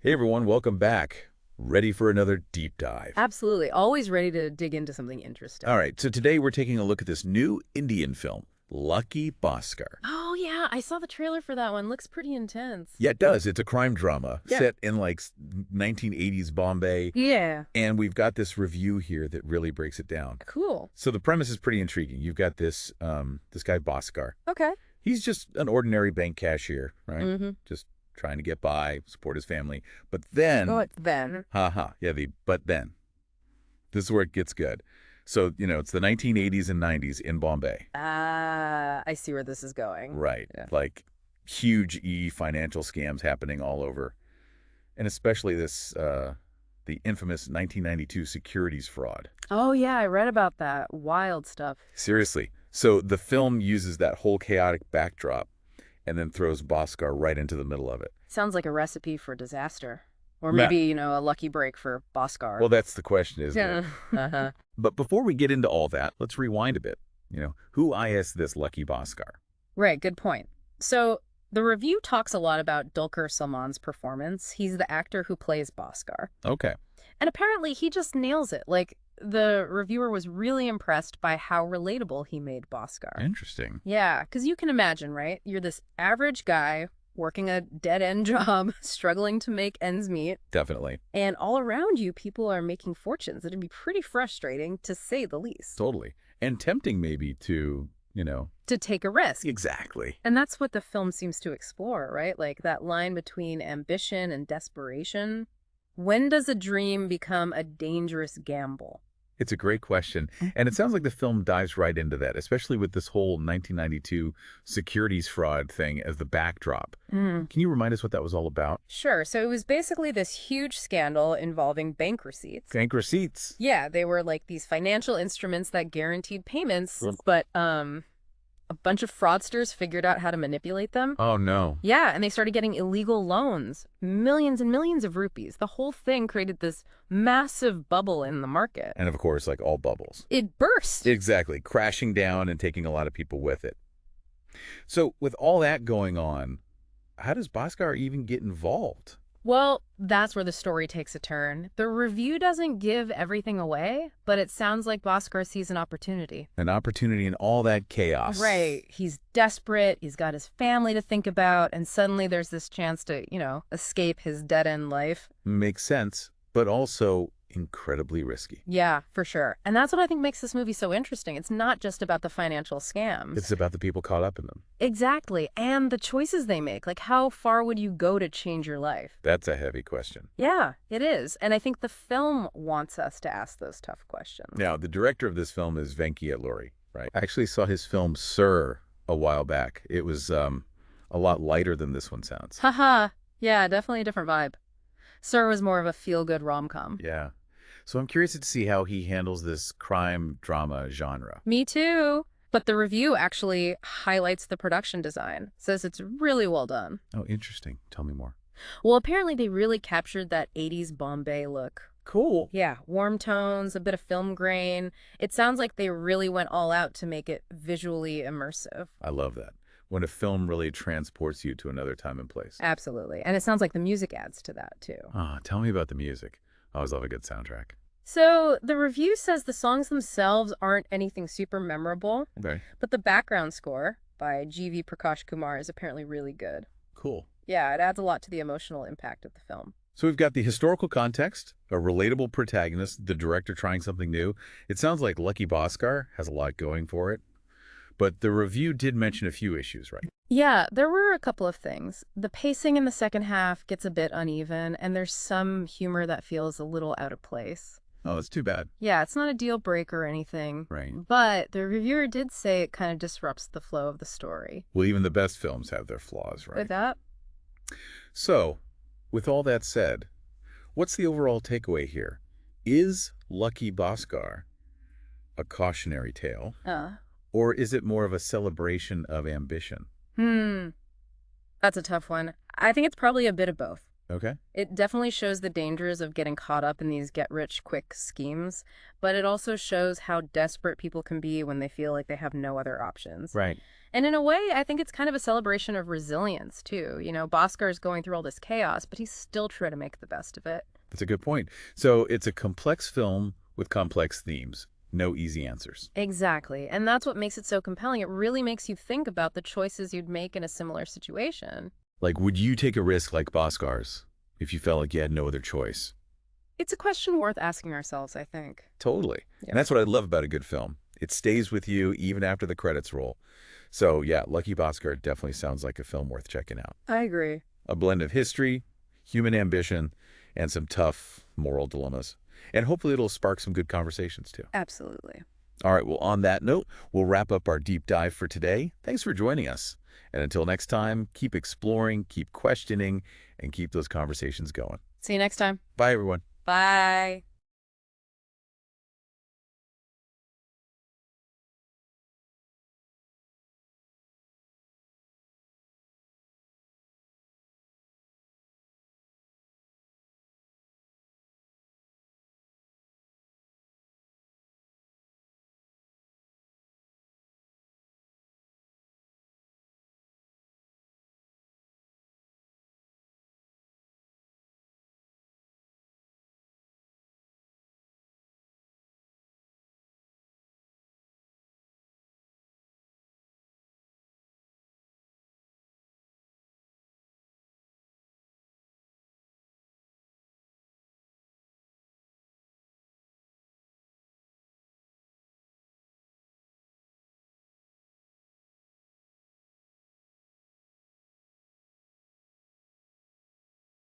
Hey everyone, welcome back. Ready for another deep dive. Absolutely. Always ready to dig into something interesting. All right, so today we're taking a look at this new Indian film, Lucky Bhaskar. Oh, yeah. I saw the trailer for that one. Looks pretty intense. Yeah, it does. It's a crime drama Yeah. set in like 1980s Bombay, Yeah. and we've got this review here that really breaks it down. Cool. So the premise is pretty intriguing. You've got this guy Bhaskar. Okay. He's just an ordinary bank cashier, right? Mm-hmm. Just trying to get by, support his family. But then, Oh, it's then. yeah, but then. This is where it gets good. So, it's the 1980s and 90s in Bombay. I see where this is going. Right. Yeah. Like huge financial scams happening all over. And especially the infamous 1992 securities fraud. Oh, yeah. I read about that. Wild stuff. Seriously. So the film uses that whole chaotic backdrop and then throws Bhaskar right into the middle of it. Sounds like a recipe for disaster. Or Yeah. maybe, a lucky break for Bhaskar. Well, that's the question, isn't it? Uh-huh. But before we get into all that, let's rewind a bit. Who is this Lucky Bhaskar? Right. Good point. So the review talks a lot about Dulquer Salmaan's performance. He's the actor who plays Bhaskar. Okay. And apparently he just nails it. Like, the reviewer was really impressed by how relatable he made Bhaskar. Interesting. Yeah, because you can imagine, right? You're this average guy working a dead-end job, struggling to make ends meet. Definitely. And all around you, people are making fortunes. It'd be pretty frustrating, to say the least. Totally. And tempting maybe to, To take a risk. Exactly. And that's what the film seems to explore, right? Like that line between ambition and desperation. When does a dream become a dangerous gamble? It's a great question. And it sounds like the film dives right into that, especially with this whole 1992 securities fraud thing as the backdrop. Can you remind us what that was all about? Sure. So it was basically this huge scandal involving bank receipts. Bank receipts. Yeah, they were like these financial instruments that guaranteed payments, but a bunch of fraudsters figured out how to manipulate them. Oh, no. Yeah, and they started getting illegal loans, millions and millions of rupees. The whole thing created this massive bubble in the market. And of course, like all bubbles. It burst. Exactly. Crashing down and taking a lot of people with it. So with all that going on, how does Bhaskar even get involved? Well, that's where the story takes a turn. The review doesn't give everything away, but it sounds like Bhaskar sees an opportunity. An opportunity in all that chaos. Right. He's desperate, he's got his family to think about, and suddenly there's this chance to, escape his dead-end life. Makes sense, but also incredibly risky. Yeah, for sure. And that's what I think makes this movie so interesting. It's not just about the financial scams. It's about the people caught up in them. Exactly. And the choices they make. Like, how far would you go to change your life? That's a heavy question. Yeah, it is. And I think the film wants us to ask those tough questions. Now, the director of this film is Venky Atluri, right? I actually saw his film Sir a while back. It was a lot lighter than this one sounds. Haha. Yeah, definitely a different vibe. Sir was more of a feel-good rom-com. Yeah. So I'm curious to see how he handles this crime drama genre. Me too. But the review actually highlights the production design. Says it's really well done. Oh, interesting. Tell me more. Well, apparently they really captured that 80s Bombay look. Cool. Yeah, warm tones, a bit of film grain. It sounds like they really went all out to make it visually immersive. I love that. When a film really transports you to another time and place. Absolutely. And it sounds like the music adds to that, too. Tell me about the music. I always love a good soundtrack. So the review says the songs themselves aren't anything super memorable, Okay. but the background score by G.V. Prakash Kumar is apparently really good. Cool. Yeah, it adds a lot to the emotional impact of the film. So we've got the historical context, a relatable protagonist, the director trying something new. It sounds like Lucky Bhaskar has a lot going for it. But the review did mention a few issues, right? Yeah, there were a couple of things. The pacing in the second half gets a bit uneven, and there's some humor that feels a little out of place. Oh, that's too bad. Yeah, it's not a deal breaker or anything. Right. But the reviewer did say it kind of disrupts the flow of the story. Well, even the best films have their flaws, right? With that? So, with all that said, what's the overall takeaway here? Is Lucky Bhaskar a cautionary tale? Or is it more of a celebration of ambition? That's a tough one. I think it's probably a bit of both. Okay. It definitely shows the dangers of getting caught up in these get-rich-quick schemes, but it also shows how desperate people can be when they feel like they have no other options. Right. And in a way, I think it's kind of a celebration of resilience, too. Bhaskar is going through all this chaos, but he's still trying to make the best of it. That's a good point. So it's a complex film with complex themes. No easy answers. Exactly. And that's what makes it so compelling. It really makes you think about the choices you'd make in a similar situation. Like, would you take a risk like Bhaskar's if you felt like you had no other choice? It's a question worth asking ourselves, I think. Totally. Yeah. And that's what I love about a good film. It stays with you even after the credits roll. So yeah, Lucky Bhaskar definitely sounds like a film worth checking out. I agree. A blend of history, human ambition, and some tough moral dilemmas. And hopefully it'll spark some good conversations too. Absolutely. All right, well, on that note, we'll wrap up our deep dive for today. Thanks for joining us. And until next time, keep exploring, keep questioning, and keep those conversations going. See you next time. Bye, everyone. Bye.